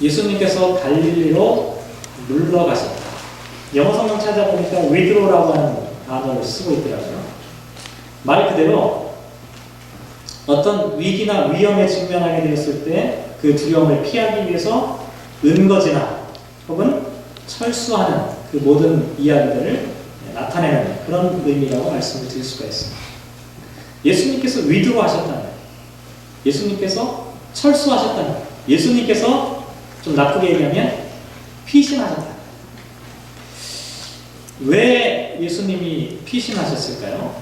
예수님께서 갈릴리로 물러가셨다. 영어 성경 찾아보니까 withdraw라고 하는 단어를 쓰고 있더라고요. 말 그대로 어떤 위기나 위험에 직면하게 되었을 때 그 두려움을 피하기 위해서 은거지나 혹은 철수하는 그 모든 이야기들을 나타내는 그런 의미라고 말씀을 드릴 수가 있습니다. 예수님께서 withdraw 하셨다는 거예요. 예수님께서 철수하셨다는 거예요. 예수님께서 좀 나쁘게 얘기하면 피신하셨다. 왜 예수님이 피신하셨을까요?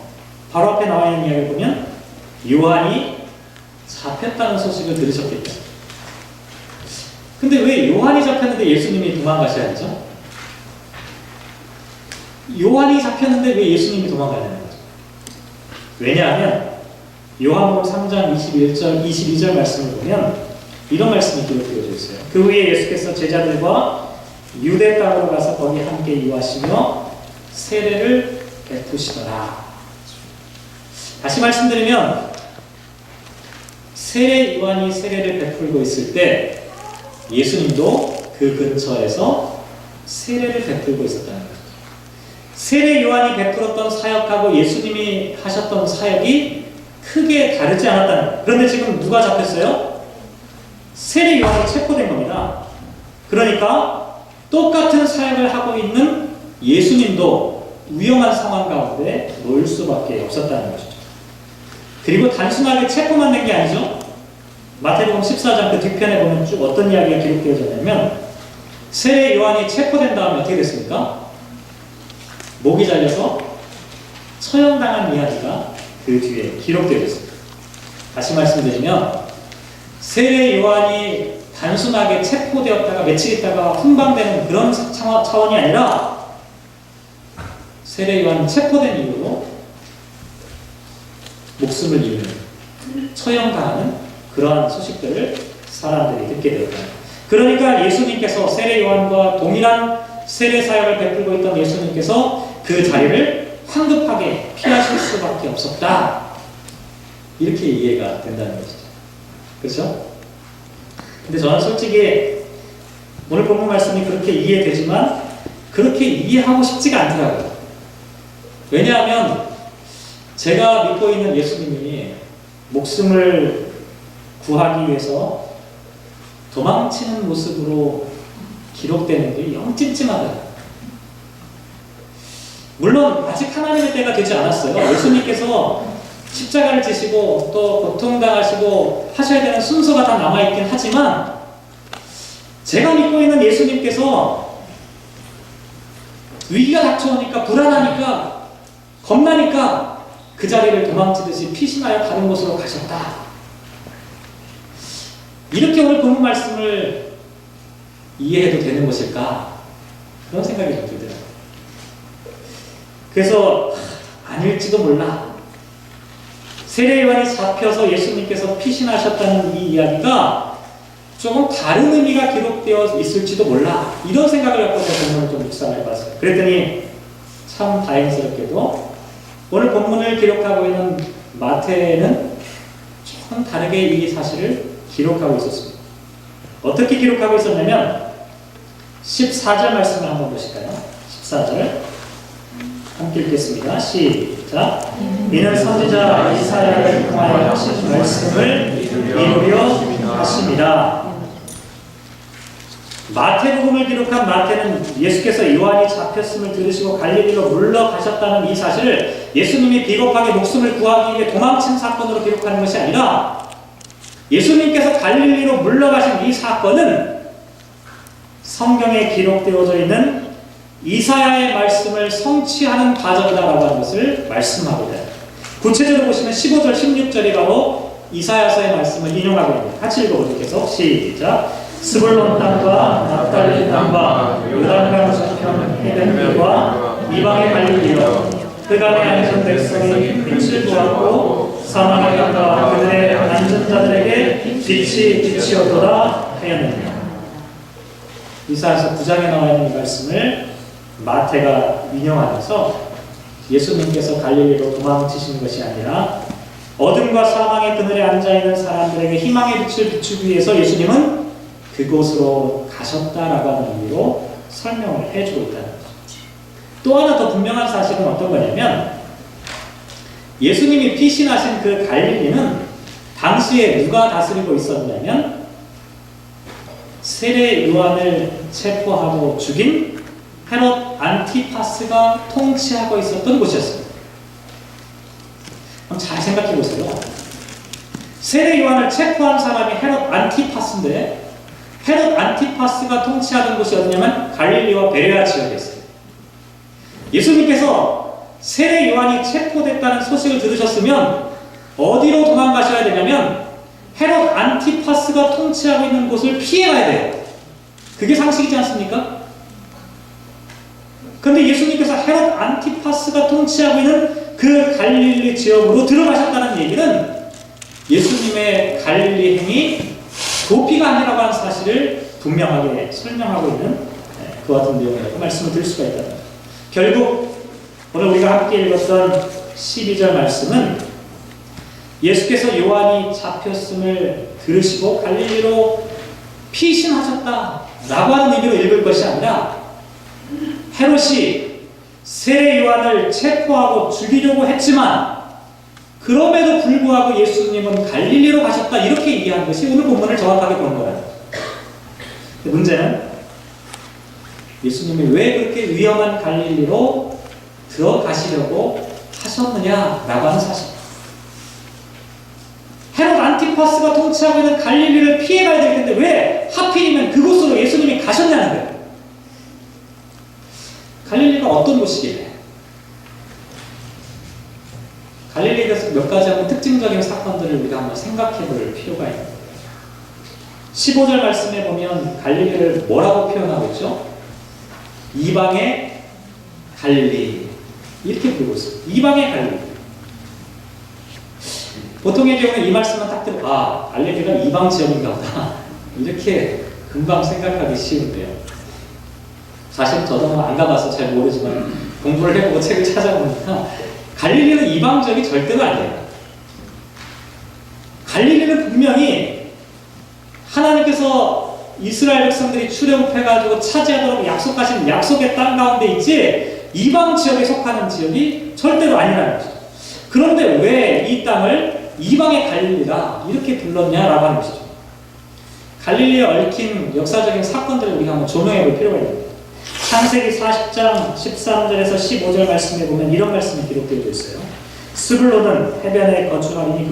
바로 앞에 나와 있는 이야기를 보면 요한이 잡혔다는 소식을 들으셨기 때문에. 근데 왜 요한이 잡혔는데 예수님이 도망가셔야 하죠? 요한이 잡혔는데 왜 예수님이 도망가야 되는 거죠? 왜냐하면 요한복음 3장 21절, 22절 말씀을 보면 이런 말씀이 기록되어 있어요. 그 후에 예수께서 제자들과 유대 땅으로 가서 거기 함께 이와시며 세례를 베푸시더라. 다시 말씀드리면 세례 요한이 세례를 베풀고 있을 때 예수님도 그 근처에서 세례를 베풀고 있었다는 거죠. 세례 요한이 베풀었던 사역하고 예수님이 하셨던 사역이 크게 다르지 않았다는 거예요. 그런데 지금 누가 잡혔어요? 세례 요한이 체포된 겁니다. 그러니까 똑같은 사역을 하고 있는 예수님도 위험한 상황 가운데 놓일 수밖에 없었다는 것이죠. 그리고 단순하게 체포만 된 게 아니죠. 마태복음 14장 그 뒤편에 보면 쭉 어떤 이야기가 기록되어졌냐면 세례 요한이 체포된 다음에 어떻게 됐습니까? 목이 잘려서 처형당한 이야기가 그 뒤에 기록되어졌습니다. 다시 말씀드리면 세례 요한이 단순하게 체포되었다가 며칠 있다가 훈방되는 그런 차원이 아니라 세례 요한이 체포된 이후로 목숨을 잃는 처형당하는 그러한 소식들을 사람들이 듣게 되었다. 그러니까 예수님께서 세례 요한과 동일한 세례 사역을 베풀고 있던 예수님께서 그 자리를 황급하게 피하실 수밖에 없었다. 이렇게 이해가 된다는 것이죠. 그렇죠? 근데 저는 솔직히 오늘 본문 말씀이 그렇게 이해되지만 그렇게 이해하고 싶지가 않더라고요. 왜냐하면 제가 믿고 있는 예수님이 목숨을 구하기 위해서 도망치는 모습으로 기록되는 게 영 찜찜하다. 물론 아직 하나님의 때가 되지 않았어요. 예수님께서 십자가를 지시고 또 고통당하시고 하셔야 되는 순서가 다 남아있긴 하지만 제가 믿고 있는 예수님께서 위기가 닥쳐오니까 불안하니까 겁나니까 그 자리를 도망치듯이 피신하여 다른 곳으로 가셨다. 이렇게 오늘 본문 말씀을 이해해도 되는 것일까? 그런 생각이 좀 들더라고요. 그래서 아닐지도 몰라. 세례 요한이 잡혀서 예수님께서 피신하셨다는 이 이야기가 조금 다른 의미가 기록되어 있을지도 몰라. 이런 생각을 갖고 제가 본문을 좀 묵상을 해봤어요. 그랬더니 참 다행스럽게도 오늘 본문을 기록하고 있는 마태는 조금 다르게 이 사실을 기록하고 있었습니다. 어떻게 기록하고 있었냐면 14절 말씀을 한번 보실까요? 14절 함께 읽겠습니다. 시작. 이는 선지자 이사야를 통하여 하신 말씀을 이루려 하십니다. 마태복음을 기록한 마태는 예수께서 요한이 잡혔음을 들으시고 갈릴리로 물러가셨다는 이 사실을 예수님이 비겁하게 목숨을 구하기 위해 도망친 사건으로 기록하는 것이 아니라 예수님께서 갈릴리로 물러가신 이 사건은 성경에 기록되어져 있는 이사야의 말씀을 성취하는 과정이다라고 하는 것을 말씀하고 있다. 구체적으로 보시면 15절, 16절이 바로 이사야서의 말씀을 인용하고 있습니다. 같이 읽어보죠. 계속 시작. 스불론 땅과 납달리 땅과 요단강 저편 해변들과 이방의 갈릴리여 그간에 앉은 백성이 빛을 보았고 사망의 가까 그들의 앉은 자들에게 빛이 비치어도다 하였느니라. 이사야서 9장에 나와 있는 이 말씀을 마태가 인용하면서 예수님께서 갈릴리로 도망치신 것이 아니라 어둠과 사망의 그늘에 앉아있는 사람들에게 희망의 빛을 비추기 위해서 예수님은 그곳으로 가셨다라고 하는 의미로 설명을 해주고 있다는 거죠. 또 하나 더 분명한 사실은 어떤 거냐면 예수님이 피신하신 그 갈릴리는 당시에 누가 다스리고 있었냐면 세례 요한을 체포하고 죽인 헤롯 안티파스가 통치하고 있었던 곳이었습니다. 그럼 잘 생각해 보세요. 세례 요한을 체포한 사람이 헤롯 안티파스인데 헤롯 안티파스가 통치하던 곳이 어디냐면 갈릴리와 베레아 지역이었어요. 예수님께서 세례 요한이 체포됐다는 소식을 들으셨으면 어디로 도망가셔야 되냐면 헤롯 안티파스가 통치하고 있는 곳을 피해가야 돼요. 그게 상식이지 않습니까? 그런데 예수님께서 헤롯 안티파스가 통치하고 있는 그 갈릴리 지역으로 들어가셨다는 얘기는 예수님의 갈릴리 행이 도피가 아니라고 하는 사실을 분명하게 설명하고 있는 그 같은 내용이라고 말씀을 드릴 수가 있다. 결국 오늘 우리가 함께 읽었던 12절 말씀은 예수께서 요한이 잡혔음을 들으시고 갈릴리로 피신하셨다라고 하는 의미로 읽을 것이 아니라 헤롯이 세례 요한을 체포하고 죽이려고 했지만 그럼에도 불구하고 예수님은 갈릴리로 가셨다 이렇게 이해한 것이 오늘 본문을 정확하게 보는 거예요. 문제는 예수님이 왜 그렇게 위험한 갈릴리로 들어가시려고 하셨느냐라고 하는 사실입니다. 헤롯 안티파스가 통치하고 있는 갈릴리를 피해가야 될 텐데 왜 하필이면 그곳으로 예수님이 가셨냐는 거예요. 갈릴리가 어떤 곳이길래? 갈릴리에 대해서 몇 가지 한번 특징적인 사건들을 우리가 한번 생각해 볼 필요가 있는 거예요. 15절 말씀에 보면 갈릴리를 뭐라고 표현하고 있죠? 이방의 갈릴리 이렇게 부르고 있어요. 이방의 갈릴리. 보통의 경우는 이 말씀만 딱 들어 갈릴리가 이방 지역인가 보다 이렇게 금방 생각하기 쉬운데요. 사실 저도 안 가봐서 잘 모르지만 공부를 해보고 책을 찾아보니까 갈릴리는 이방 지역이 절대로 아니에요. 갈릴리는 분명히 하나님께서 이스라엘 백성들이 출애굽해가지고 차지하도록 약속하신 약속의 땅 가운데 있지 이방 지역에 속하는 지역이 절대로 아니라는 거죠. 그런데 왜 이 땅을 이방의 갈릴리라 이렇게 불렀냐라고 하는 것이죠. 갈릴리에 얽힌 역사적인 사건들을 우리가 한번 조명해 볼 필요가 있습니다. 창세기 40장 13절에서 15절 말씀에 보면 이런 말씀이 기록되어 있어요. 스불론은 해변에 거주하니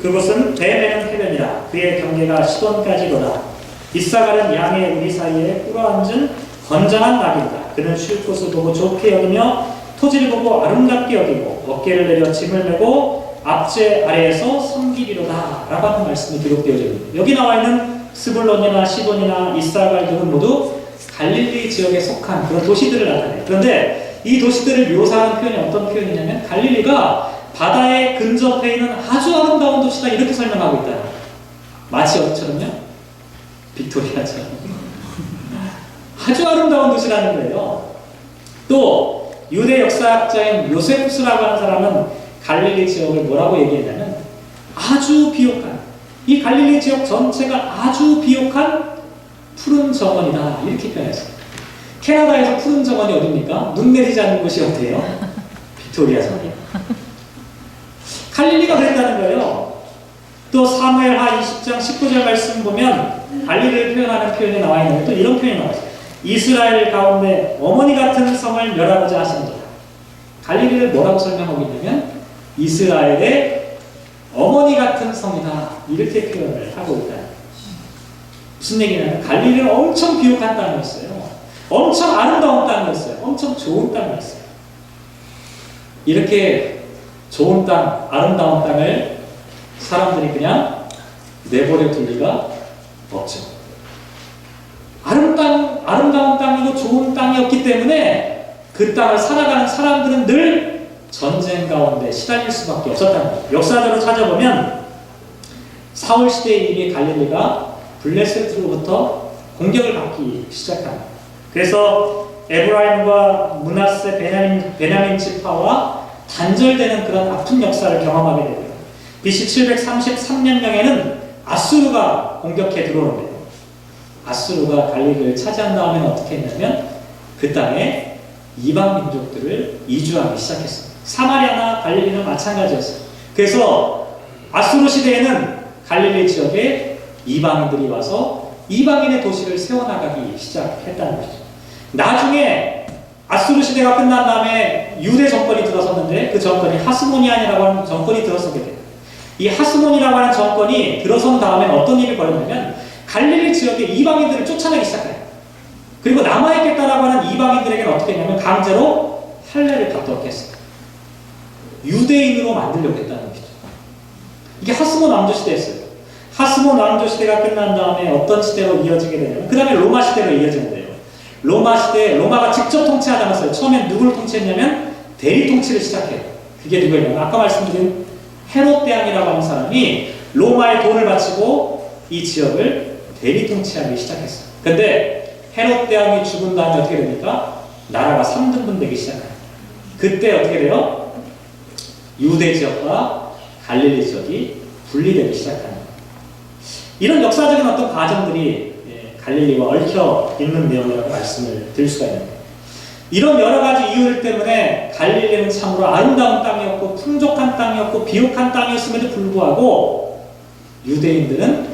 그곳은 뱀에는 해변이라 그의 경계가 시돈까지로다. 이사갈은 양의 우리 사이에 꿇어앉은 건장한 낙이다. 그는 쉴 곳을 보고 좋게 여기며 토지를 보고 아름답게 여기고 어깨를 내려 짐을 메고 앞제 아래에서 섬기리로다 라고 하는 말씀이 기록되어 있습니다. 여기 나와 있는 스불론이나 시돈이나 이사갈 등은 모두 갈릴리 지역에 속한 그런 도시들을 나타내요. 그런데 이 도시들을 묘사하는 표현이 어떤 표현이냐면 갈릴리가 바다에 근접해 있는 아주 아름다운 도시다 이렇게 설명하고 있다. 마치 어디처럼요? 빅토리아처럼 아주 아름다운 도시라는 거예요. 또 유대 역사학자인 요세푸스라고 하는 사람은 갈릴리 지역을 뭐라고 얘기했냐면 아주 비옥한 이 갈릴리 지역 전체가 아주 비옥한 푸른 정원이다 이렇게 표현했어요. 캐나다에서 푸른 정원이 어디입니까? 눈 내리지 않는 곳이 어디예요? 빅토리아 섬이에요. 갈릴리가 그랬다는 거예요. 또 사무엘하 20장 19절 말씀 보면 갈릴리를 표현하는 표현이 나와 있는데 또 이런 표현이 나와요. 이스라엘 가운데 어머니 같은 성을 멸하고자 하시는 자다. 갈릴리를 뭐라고 설명하고 있냐면 이스라엘의 어머니 같은 성이다 이렇게 표현을 하고 있다. 무슨 얘기냐면 갈릴리는 엄청 비옥한 땅이었어요. 엄청 아름다운 땅이었어요. 엄청 좋은 땅이었어요. 이렇게 좋은 땅, 아름다운 땅을 사람들이 그냥 내버려 둘 리가 없죠. 아름다운 땅이고 좋은 땅이었기 때문에 그 땅을 살아가는 사람들은 늘 전쟁 가운데 시달릴 수밖에 없었다는 거예요. 역사적으로 찾아보면 사울 시대에 이미 갈릴리가 블레셋으로부터 공격을 받기 시작합니다. 그래서 에브라임과 므낫세 베냐민 지파와 단절되는 그런 아픈 역사를 경험하게 됩니다. BC 733년경에는 아수르가 공격해 들어오는데요. 아수르가 갈릴리를 차지한 다음에는 어떻게 했냐면 그 땅에 이방 민족들을 이주하기 시작했습니다. 사마리아나 갈릴리는 마찬가지였어요. 그래서 아수르 시대에는 갈릴리 지역에 이방인들이 와서 이방인의 도시를 세워나가기 시작했다는 거죠. 나중에 아수르 시대가 끝난 다음에 유대 정권이 들어섰는데 그 정권이 하스모니안이라고 하는 정권이 들어서게 돼요. 이 하스몬이라고 하는 정권이 들어선 다음에 어떤 일이 벌어졌냐면 갈릴리 지역에 이방인들을 쫓아내기 시작해요. 그리고 남아있겠다라고 하는 이방인들에게는 어떻게 했냐면 강제로 할례를 받도록 했어요. 유대인으로 만들려고 했다는 거죠. 이게 하스몬 왕조 시대였어요. 하스몬 왕조 시대가 끝난 다음에 어떤 시대로 이어지게 되냐면 그 다음에 로마 시대로 이어지는데요. 로마 시대, 로마가 직접 통치하지 않았어요. 처음엔 누구를 통치했냐면 대리 통치를 시작해요. 그게 누구였냐면 아까 말씀드린 헤롯 대왕이라고 하는 사람이 로마에 돈을 바치고 이 지역을 대리 통치하기 시작했어요. 근데 헤롯 대왕이 죽은 다음에 어떻게 됩니까? 나라가 3등분 되기 시작해요. 그때 어떻게 돼요? 유대 지역과 갈릴리 지역이 분리되기 시작하는 거예요. 이런 역사적인 어떤 과정들이 갈릴리와 얽혀 있는 내용이라고 말씀을 드릴 수가 있는 거예요. 이런 여러 가지 이유들 때문에 갈릴리는 참으로 아름다운 땅이었고 풍족한 땅이었고 비옥한 땅이었음에도 불구하고 유대인들은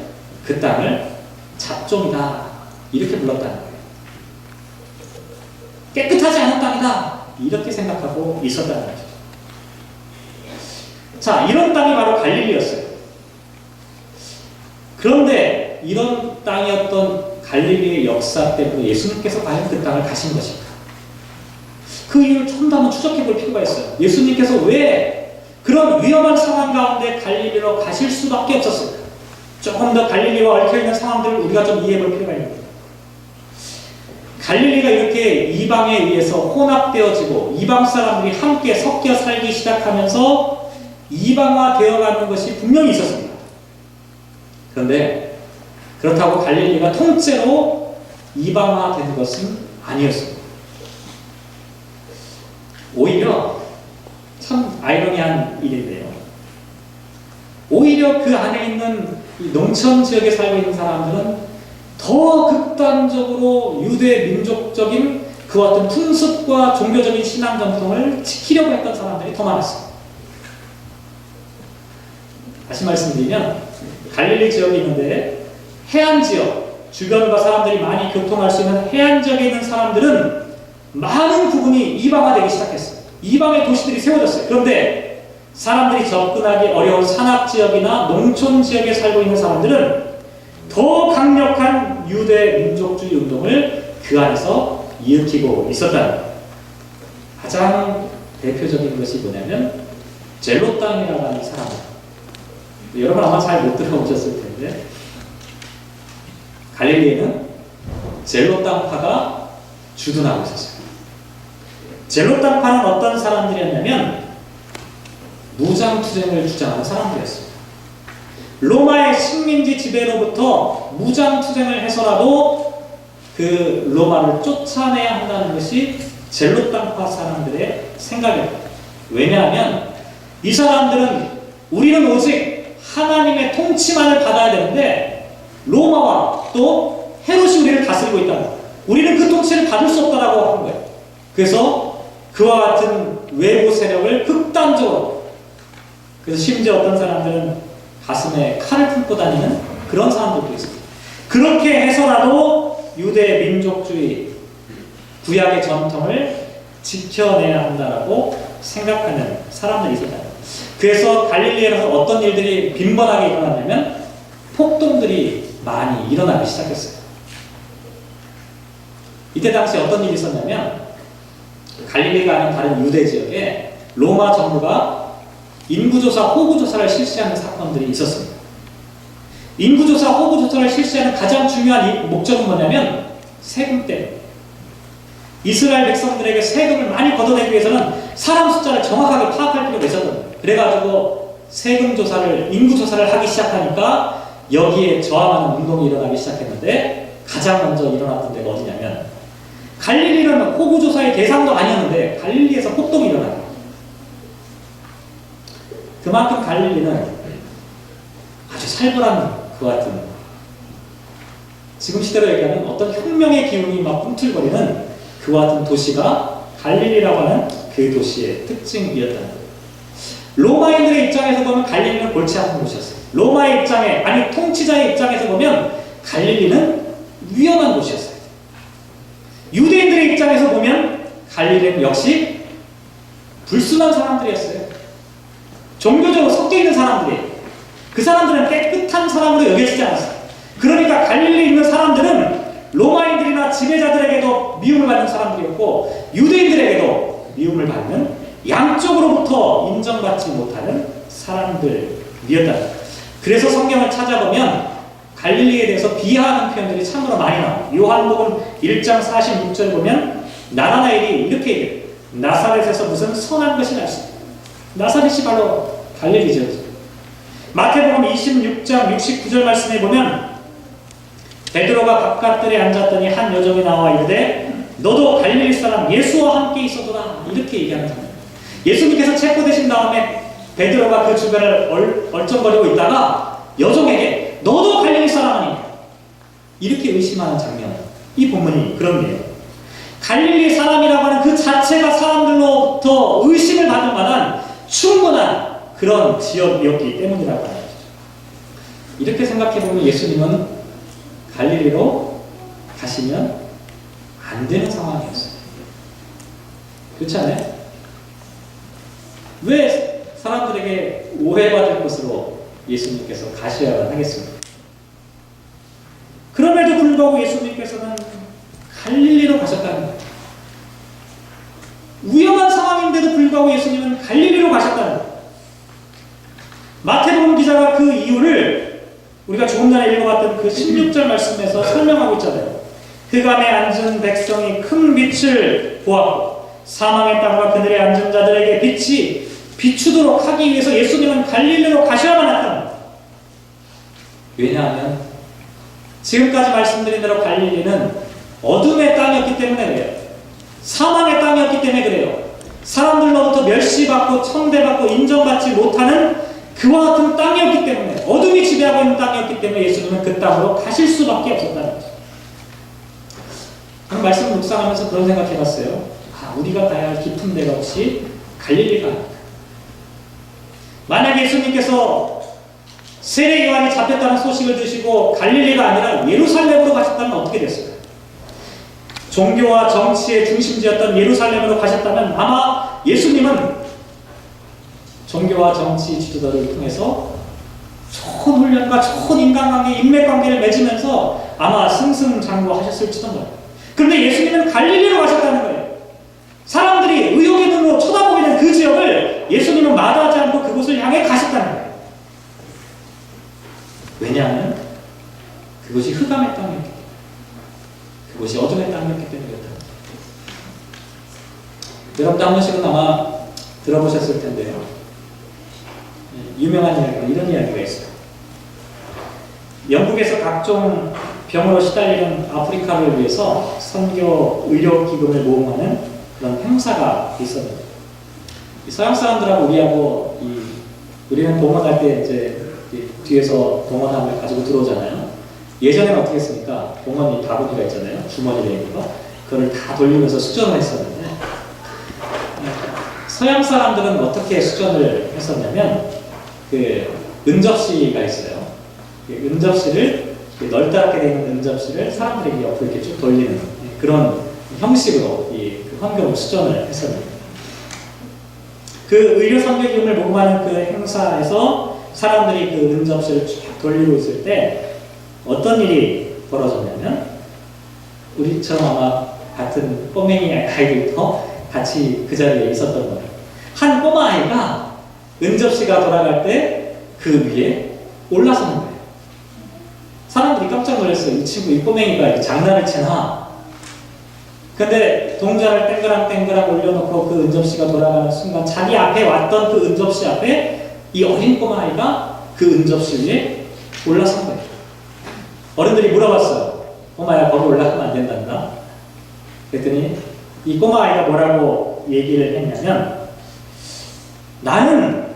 그 땅을 잡종이다 이렇게 불렀다는 거예요. 깨끗하지 않은 땅이다 이렇게 생각하고 있었다는 거죠. 자, 이런 땅이 바로 갈릴리였어요. 그런데 이런 땅이었던 갈릴리의 역사 때문에 예수님께서 과연 그 땅을 가신 것인가? 그 이유를 좀 더 한번 추적해 볼 필요가 있어요. 예수님께서 왜 그런 위험한 상황 가운데 갈릴리로 가실 수밖에 없었을까? 조금 더 갈릴리와 얽혀있는 상황들을 우리가 좀 이해해 볼 필요가 있습니다. 갈릴리가 이렇게 이방에 의해서 혼합되어지고 이방 사람들이 함께 섞여 살기 시작하면서 이방화 되어가는 것이 분명히 있었습니다. 그런데 그렇다고 갈릴리가 통째로 이방화된 것은 아니었습니다. 오히려 참 아이러니한 일인데요. 오히려 그 안에 있는 이 농촌 지역에 살고 있는 사람들은 더 극단적으로 유대 민족적인 그 어떤 풍습과 종교적인 신앙 전통을 지키려고 했던 사람들이 더 많았습니다. 다시 말씀드리면 갈릴리 지역이 있는데 해안 지역, 주변과 사람들이 많이 교통할 수 있는 해안 지역에 있는 사람들은 많은 부분이 이방화되기 시작했어요. 이방의 도시들이 세워졌어요. 그런데 사람들이 접근하기 어려운 산악지역이나 농촌지역에 살고 있는 사람들은 더 강력한 유대 민족주의 운동을 그 안에서 일으키고 있었다는 거예요. 가장 대표적인 것이 뭐냐면 젤로 땅이라고 하는 사람입니다. 여러분 아마 잘 못 들어보셨을 텐데 갈릴리에는 젤로 땅파가 주둔하고 있었어요. 젤로 땅파는 어떤 사람들이었냐면 무장투쟁을 주장하는 사람들이었습니다. 로마의 식민지 지배로부터 무장투쟁을 해서라도 그 로마를 쫓아내야 한다는 것이 젤로 땅파 사람들의 생각이었습니다. 왜냐하면 이 사람들은 우리는 오직 하나님의 통치만을 받아야 되는데 로마와 또 헤롯이 우리를 다스리고 있다는 거예요. 우리는 그 통치를 받을 수 없다라고 하는 거예요. 그래서 그와 같은 외부 세력을 극단적으로, 그래서 심지어 어떤 사람들은 가슴에 칼을 품고 다니는 그런 사람들도 있습니다. 그렇게 해서라도 유대 민족주의 구약의 전통을 지켜내야 한다라고 생각하는 사람들이 있었다. 그래서 갈릴리에서 어떤 일들이 빈번하게 일어났냐면 폭동들이 많이 일어나기 시작했어요. 이때 당시 어떤 일이 있었냐면 갈릴리가 아닌 다른 유대 지역에 로마 정부가 인구조사, 호구조사를 실시하는 사건들이 있었습니다. 인구조사, 호구조사를 실시하는 가장 중요한 목적은 뭐냐면 세금 때문에. 이스라엘 백성들에게 세금을 많이 걷어내기 위해서는 사람 숫자를 정확하게 파악할 필요가 있었던 거예요. 그래가지고 세금 조사를, 인구 조사를 하기 시작하니까 여기에 저항하는 운동이 일어나기 시작했는데 가장 먼저 일어났던 데가 어디냐면 갈릴리는 호구 조사의 대상도 아니었는데 갈릴리에서 폭동이 일어나요. 그만큼 갈릴리는 아주 살벌한 그와 같은, 지금 시대로 얘기하면 어떤 혁명의 기운이 막 꿈틀거리는 그와 같은 도시가 갈릴리라고 하는 그 도시의 특징이었다는 거예요. 로마인들의 입장에서 보면 갈릴리는 골치 아픈 곳이었어요. 로마의 입장에, 아니 통치자의 입장에서 보면 갈릴리는 위험한 곳이었어요. 유대인들의 입장에서 보면 갈릴리는 역시 불순한 사람들이었어요. 종교적으로 섞여 있는 사람들이에요. 그 사람들은 깨끗한 사람으로 여겨지지 않았어요. 그러니까 갈릴리에 있는 사람들은 로마인들이나 지배자들에게도 미움을 받는 사람들이었고 유대인들에게도 미움을 받는, 양쪽으로부터 인정받지 못하는 사람들이었다. 그래서 성경을 찾아보면 갈릴리에 대해서 비하하는 표현들이 참으로 많이 나와요. 요한복음 1장 46절 보면 나다나엘이 이렇게 얘기해요. 나사렛에서 무슨 선한 것이 날 수 있다. 나사렛이 바로 갈릴리죠. 마태복음 26장 69절 말씀에 보면 베드로가 바깥들에 앉았더니 한 여종이 나와 이르되 너도 갈릴리 사람 예수와 함께 있어도라, 이렇게 얘기하는 장면. 예수님께서 체포되신 다음에 베드로가 그 주변을 얼쩡거리고 있다가 여종에게 너도 갈릴리 사람 아니냐, 이렇게 의심하는 장면. 이 본문이 그런 예요. 갈릴리 사람이라고 하는 그 자체가 사람들로부터 의심을 받을 만한 충분한 그런 지역이었기 때문이라고 하는 거죠. 이렇게 생각해보면 예수님은 갈릴리로 가시면 안 되는 상황이었어요. 그렇지 않아요? 왜 사람들에게 오해받을 곳으로 예수님께서 가셔야만 하겠습니까? 그럼에도 불구하고 예수님께서는 갈릴리로 가셨다는 거예요. 위험한 상황인데도 불구하고 예수님은 갈릴리로 가셨다는 거예요. 마태복음 기자가 그 이유를 우리가 조금 전에 읽어봤던 그 16절 말씀에서 설명하고 있잖아요. 흑암에 앉은 백성이 큰 빛을 보았고 사망의 땅과 그늘에 앉은 자들에게 빛이 비추도록 하기 위해서 예수님은 갈릴리로 가셔야만 했다는 거예요. 왜냐하면 지금까지 말씀드린 대로 갈릴리는 어둠의 땅이었기 때문에 그래요. 사망의 땅이었기 때문에 그래요. 사람들로부터 멸시받고 천대받고 인정받지 못하는 그와 같은 땅이었기 때문에, 어둠이 지배하고 있는 땅이었기 때문에 예수님은 그 땅으로 가실 수밖에 없었다는 거죠. 저는 말씀을 묵상하면서 그런 생각 해봤어요. 우리가 가야 할 깊은 데가 혹시 갈릴리가 아닐까. 만약 예수님께서 세례 요한이 잡혔다는 소식을 드시고 갈릴리가 아니라 예루살렘으로 가셨다면 어떻게 됐을까요? 종교와 정치의 중심지였던 예루살렘으로 가셨다면 아마 예수님은 종교와 정치 지도자를 통해서 좋은 훈련과 좋은 인간관계, 인맥관계를 맺으면서 아마 승승장구하셨을지도 몰라요. 그런데 예수님은 갈릴리로 가셨다는 거예요. 사람들이 의혹의 눈으로 쳐다보게 된 그 지역을 예수님은 마다하지 않고 그곳을 향해 가셨다는 거예요. 왜냐하면 그곳이 흑암의 땅이었기 때문에, 그곳이 어둠의 땅이었기 때문에 그렇다. 여러분도 한 번씩은 아마 들어보셨을 텐데요. 유명한 이야기가 이런 이야기가 있어요. 영국에서 각종 병으로 시달리는 아프리카를 위해서 선교 의료기금을 모금하는 그런 행사가 있었는데, 서양 사람들하고 우리는 동원할 때 이제 뒤에서 동원함을 가지고 들어오잖아요. 예전에는 어떻게 했습니까? 동원이 바구니가 있잖아요. 주머니에 있는 거. 그걸 다 돌리면서 수전을 했었는데, 서양 사람들은 어떻게 수전을 했었냐면, 그 은접시가 있어요. 은접시를, 널따랗게 되어 있는 은접시를 사람들에게 옆으로 이렇게 쭉 돌리는 그런 형식으로 그 헌금을 수전을 했었는데, 그 의료 선교기금을 모금하는 그 행사에서 사람들이 그 은접시를 쭉 돌리고 있을 때 어떤 일이 벌어졌냐면, 우리처럼 아마 같은 꼬맹이 아이들도 같이 그 자리에 있었던 거예요. 한 꼬마 아이가 은접시가 돌아갈 때 그 위에 올라서는 거예요. 사람들이 깜짝 놀랐어요. 이 친구, 이 꼬맹이가 장난을 치나? 근데 동전을 땡그랑 올려놓고 그 은접시가 돌아가는 순간 자기 앞에 왔던 그 은접시 앞에 이 어린 꼬마아이가 그 은접시 위에 올라선 거예요. 어른들이 물어봤어요. 꼬마야, 거기 올라가면 안 된단다. 그랬더니 이 꼬마아이가 뭐라고 얘기를 했냐면, 나는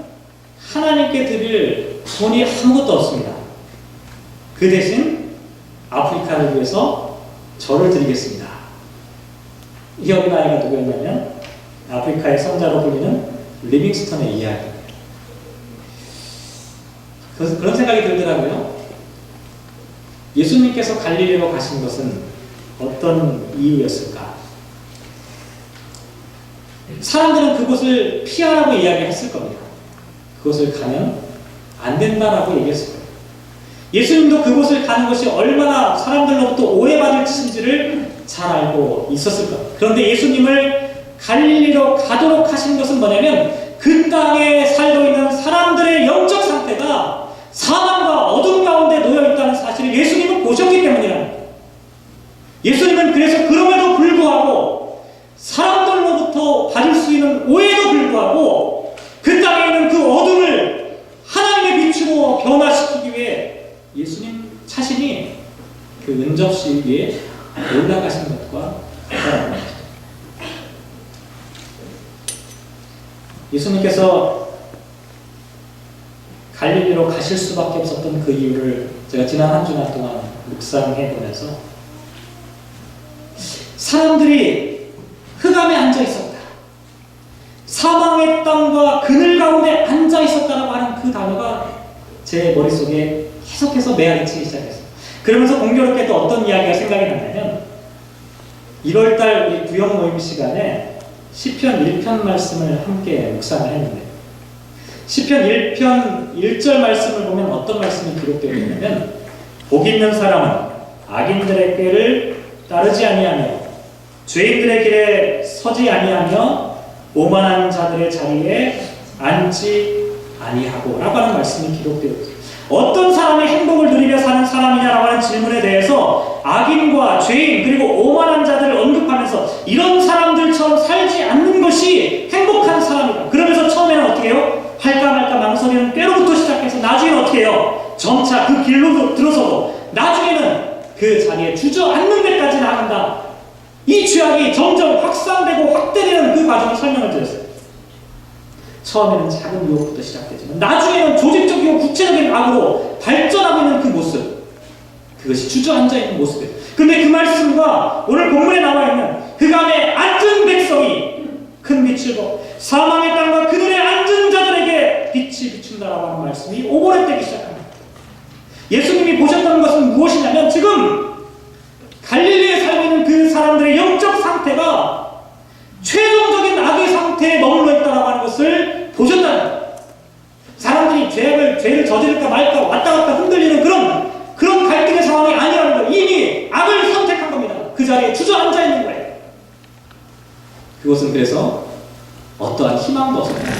하나님께 드릴 돈이 아무것도 없습니다. 그 대신 아프리카를 위해서 저를 드리겠습니다. 이 어린아이가 누구였냐면 아프리카의 성자로 불리는 리빙스턴의 이야기입니다. 그래서 그런 생각이 들더라고요. 예수님께서 갈릴리로 가신 것은 어떤 이유였을까? 사람들은 그곳을 피하라고 이야기했을 겁니다. 그곳을 가면 안 된다라고 얘기했을 거예요. 예수님도 그곳을 가는 것이 얼마나 사람들로부터 오해받을 짓인지를 잘 알고 있었을 겁니다. 그런데 예수님을 갈릴리로 가도록 하신 것은 뭐냐면 그 땅에 살고 있는 사람들의 영적 상태가 사망과 어둠 가운데 놓여있다는 사실을 예수님은 보셨기 때문이랍니다. 예수님은 그래서 그럼에도 불구하고 사람들로부터 받을 수 있는 오해에도 불구하고 그 땅에 있는 그 어둠을 하나님의 빛으로 변화시키기 위해 예수님 자신이 그 은접시 위에 올라가신 것과 같다는 것입니다. 예수님께서 갈릴리로 가실 수밖에 없었던 그 이유를 제가 지난 한 주간 동안 묵상해 보면서 사람들이 흑암에 앉아 있었다. 사망의 땅과 그늘 가운데 앉아 있었다라고 하는 그 단어가 제 머릿속에 계속해서 메아리치기 시작했어요. 그러면서 공교롭게 또 어떤 이야기가 생각이 났냐면 1월달 우리 구역 모임 시간에 시편 1편 말씀을 함께 묵상을 했는데 시편 1편 1절 말씀을 보면 어떤 말씀이 기록되어 있냐면 복 있는 사람은 악인들의 꾀를 따르지 아니하며 죄인들의 길에 서지 아니하며 오만한 자들의 자리에 앉지 아니하고 라고 하는 말씀이 기록되어 있습니다. 어떤 사람의 행복을 누리며 사는 사람이냐라고 하는 질문에 대해서 악인과 죄인 그리고 오만한 자들을 언급하면서 이런 사람들처럼 살지 않는 것이 행복한 사람이다. 그러면서 처음에는 어떻게 해요? 할까 말까 망설이는 꾀로부터 시작해서 나중에는 어떻게 해요? 점차 그 길로 들어서고 나중에는 그 자리에 주저앉는 데까지 나간다. 이 죄악이 점점 확산되고 확대되는 그 과정을 설명을 드렸어요. 처음에는 작은 유혹부터 시작되지만 나중에는 조직적이고 구체적인 악으로 발전하고 있는 그 모습, 그것이 주저앉아 있는 모습이에요. 근데 그 말씀과 오늘 본문에 나와 있는 흑암에 앉은 백성이 큰 빛을 보고 사망의 땅과 그들의 앉은 자들에게 빛이 비춘다라고 하는 말씀이 오버랩되기 시작합니다. 예수님이 보셨던 것은 무엇이냐면 지금 갈릴리에 살고 있는 그 사람들의 영적 상태가 최종적인 악의 상태에 머물러 있다라고 하는 것을 보셨다는 거예요. 사람들이 죄를 저지를까 말까 왔다 갔다 흔들리는 그런 갈등의 상황이 아니라는 거예요. 이미 악을 선택한 겁니다. 그 자리에 주저앉아 있는 거예요. 그것은 그래서 어떠한 희망도 없었다.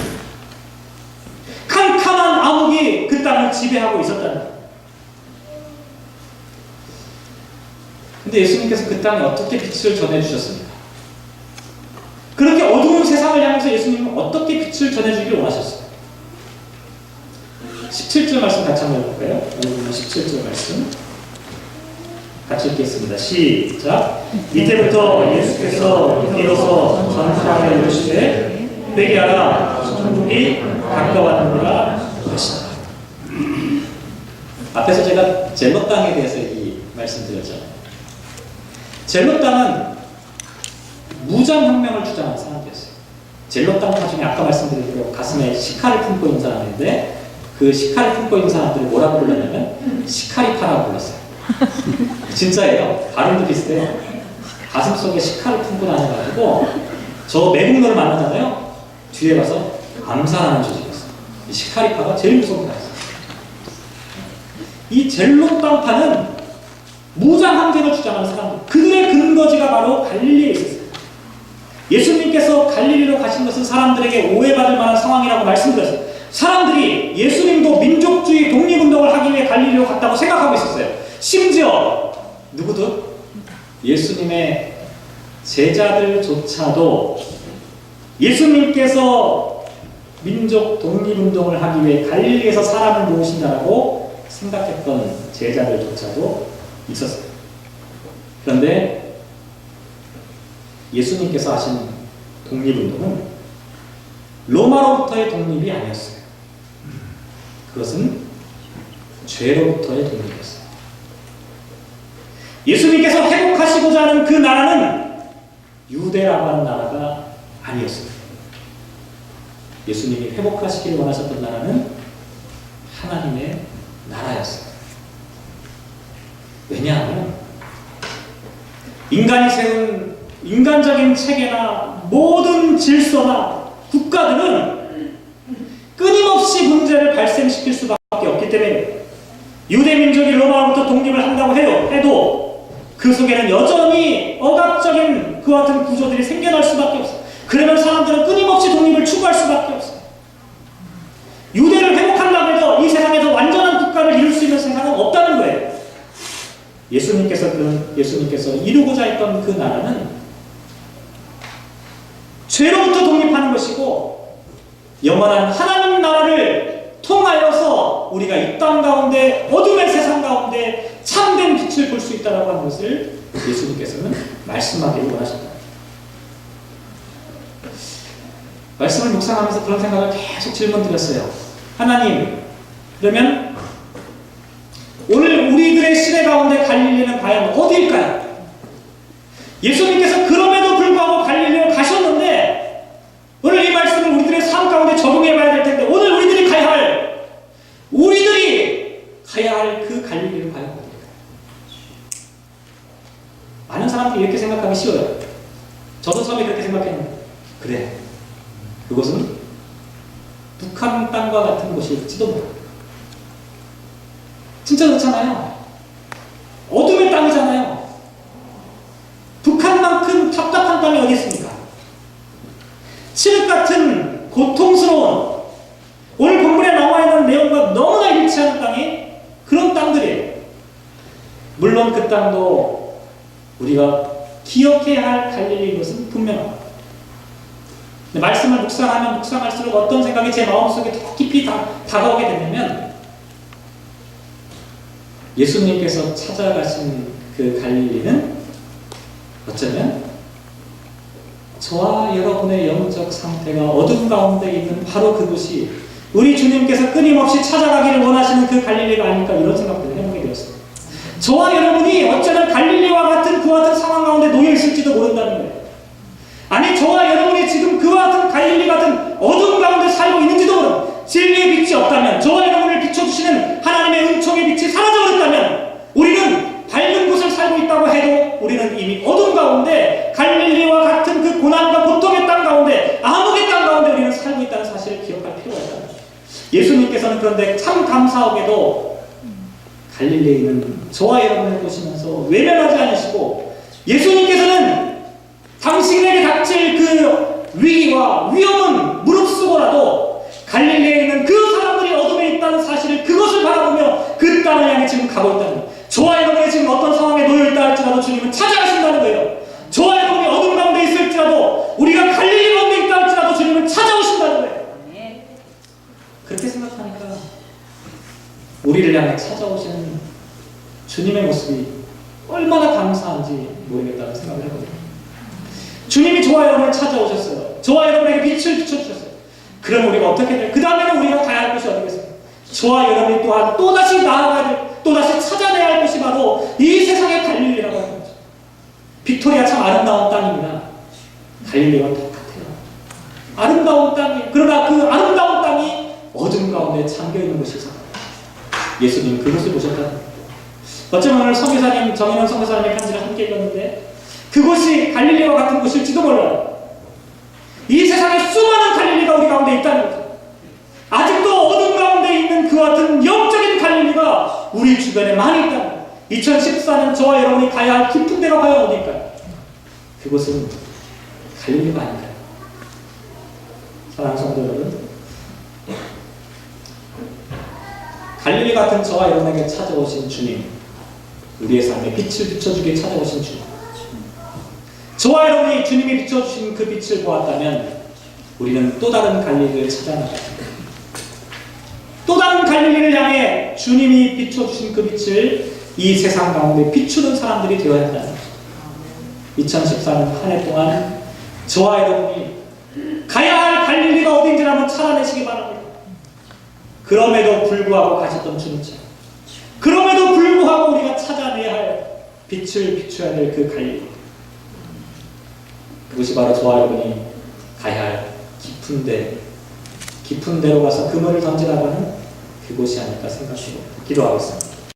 캄캄한 암흑이 그 땅을 지배하고 있었다는 거예요. 근데 예수님께서 그 땅에 어떻게 빛을 전해주셨습니까? 그렇게 어두운 세상을 향해서 예수님은 어떻게 빛을 전해주기를 원하셨어요? 17절 말씀 같이 한번 해볼까요? 17절 말씀 같이 읽겠습니다. 시작. 이때부터 예수께서 일어서 전파하여 이르시되 회개하라 천국이 가까웠느니라 하시니라. 앞에서 제가 젤로 땅에 대해서 이 말씀드렸잖아요. 젤로 땅은 무장혁명을 주장하는 사람들이었어요. 젤로 땅 중에 아까 말씀드린 대로 가슴에 시카를 품고 있는 사람인데 그 시카를 품고 있는 사람들을 뭐라고 불렀냐면 시카리파라고 불렀어요. 진짜예요. 발음도 비슷해요. 가슴 속에 시카를 품고 다녀가지고 저 매국노를 만나잖아요. 뒤에 가서 암살하는 조직이었어요. 이 시카리파가 제일 무서운 파였어요. 이 젤로 땅파는 무장 항쟁을 주장하는 사람들, 그들의 근거지가 바로 갈릴리에 있었어요. 예수님께서 갈릴리로 가신 것은 사람들에게 오해받을 만한 상황이라고 말씀드렸어요. 사람들이 예수님도 민족주의 독립운동을 하기 위해 갈릴리로 갔다고 생각하고 있었어요. 심지어 누구도 예수님의 제자들조차도 예수님께서 민족 독립운동을 하기 위해 갈릴리에서 사람을 모으신다라고 생각했던 제자들조차도 있었어요. 그런데 예수님께서 하신 독립운동은 로마로부터의 독립이 아니었어요. 그것은 죄로부터의 독립이었어요. 예수님께서 회복하시고자 하는 그 나라는 유대라고 하는 나라가 아니었습니다. 예수님이 회복하시기를 원하셨던 나라는 하나님의 나라였습니다. 왜냐하면 인간이 세운 인간적인 체계나 모든 질서나 국가들은 끊임없이 문제를 발생시킬 수밖에 없기 때문에 유대민족이 로마로부터 독립을 한다고 해도 그 속에는 여전히 억압적인 그와 같은 구조들이 생겨날 수밖에 없어요. 그러면 사람들은 끊임없이 독립을 추구할 수밖에 없어요. 유대를 회복한다고 해도 이 세상에서 완전한 국가를 이룰 수 있는 생각은 없다는 거예요. 예수님께서 이루고자 했던 그 나라는 죄로부터 독립하는 것이고 영원한 하나님 나라를 통하여서 우리가 이 땅 가운데 어둠의 세상 가운데 참된 빛을 볼 수 있다고 하는 것을 예수님께서는 말씀하기를 원하셨다. 말씀을 묵상하면서 그런 생각을 계속 질문드렸어요. 하나님, 그러면 오늘 우리들의 시대 가운데 갈릴리는 과연 어디일까요? 예수님께서 그럼에도 불구하고 갈릴리로 가셨는데 오늘 이 말씀을 우리들의 삶 가운데 적용해 봐야 될 텐데 오늘 우리들이 가야 할 그 갈릴리는 과연 어디일까요? 많은 사람들이 이렇게 생각하기 쉬워요. 저도 처음에 그렇게 생각했는데 그래, 그것은 북한 땅과 같은 곳일지도 몰라. 진짜 그렇잖아요. 어둠의 땅이잖아요. 북한만큼 답답한 땅이 어디 있습니까? 칠흑 같은 고통스러운 오늘 본문에 나와 있는 내용과 너무나 일치하는 땅이 그런 땅들이에요. 물론 그 땅도 우리가 기억해야 할 갈릴리인 것은 분명합니다. 말씀을 묵상하면 묵상할수록 어떤 생각이 제 마음속에 더 깊이 다가오게 되냐면 예수님께서 찾아가신 그 갈릴리는 어쩌면 저와 여러분의 영적 상태가 어둠 가운데 있는 바로 그곳이 우리 주님께서 끊임없이 찾아가기를 원하시는 그 갈릴리가 아닐까 이런 생각들을 해보게 되었습니다. 저와 여러분이 어쩌면 갈릴리와 같은 그와 같은 상황 가운데 놓여 있을지도 모른다는 거예요. 아니 저와 여러분이 지금 그와 같은 갈릴리 같은 어둠 가운데 살고 있는지도 모르는 진리의 빛이 없다면 저와 여러분을 비춰주시는 하나님의 은총의 빛이 사라져버렸다면 우리는 밝은 곳을 살고 있다고 해도 우리는 이미 어둠 가운데 갈릴리와 같은 그 고난과 고통의 땅 가운데 암흑의 땅 가운데 우리는 살고 있다는 사실을 기억할 필요가 있다. 예수님께서는 그런데 참 감사하게도 갈릴리에 있는 저와 여러분을 보시면서 외면하지 않으시고 예수님께서는 당신에게 닥칠 그 위기와 위험은 무릅쓰고라도 갈릴리에 있는 그 사람들이 어둠에 있다는 사실을 그것을 바라보며 그 땅을 향해 지금 가고 있다는 거예요. 저와 여러분이 지금 어떤 상황에 놓여있다 할지라도 주님은 찾아가신다는 거예요. 저와 여러분이 어둠 가운데 있을지라도 우리가 갈릴리 가운데 있다 할지라도 주님은 찾아오신다는 거예요. 그렇게 생각하니까 우리를 향해 찾아오시는 주님의 모습이 얼마나 감사한지 모르겠다는 생각을 해보거든요. 주님이 저와 여러분을 찾아오셨어요. 저와 여러분에게 빛을 비춰주셨어요. 그럼 우리가 어떻게 돼요? 그 다음에는 우리가 가야 할 곳이 어디겠습니까? 저와 여러분이 또한 또다시 나아가야 될, 또다시 찾아내야 할 곳이 바로 이 세상의 갈릴리라고 하는 거죠. 빅토리아 참 아름다운 땅입니다. 갈릴리와 똑같아요. 아름다운 땅이, 그러나 그 아름다운 땅이 어둠 가운데 잠겨있는 곳이죠. 예수님 그것을 보셨다는 거예요. 어쩌면 오늘 선교사님, 정인원 선교사님의 편지를 함께 읽었는데 그곳이 갈릴리와 같은 곳일지도 몰라요. 이 세상에 수많은 갈릴리가 우리 가운데 있다는 거죠. 아직도 어둠 가운데 있는 그 같은 영적인 갈릴리가 우리 주변에 많이 있다는 거예요. 2014년 저와 여러분이 가야 할 깊은 데가 과연 어디일까요? 그곳은 갈릴리가 아닐까요? 사랑하는 성도 여러분, 갈릴리 같은 저와 여러분에게 찾아오신 주님, 우리의 삶에 빛을 비춰주기에 찾아오신 주님, 저와 여러분이 주님이 비춰주신 그 빛을 보았다면 우리는 또 다른 갈릴리를 찾아나가야 합니다. 또 다른 갈릴리를 향해 주님이 비춰주신 그 빛을 이 세상 가운데 비추는 사람들이 되어야 한다는 거죠. 2014년 한 해 동안 저와 여러분이 가야 할 갈릴리가 어딘지 한번 찾아내시기 바랍니다. 그럼에도 불구하고 가셨던 주님처럼, 그럼에도 불구하고 우리가 찾아내야 할 빛을 비춰야 될 그 갈림, 그것이 바로 저와 여러분이 가야 할 깊은 데로 가서 그물을 던지라고 하는 그곳이 아닐까 생각하고 기도하겠습니다.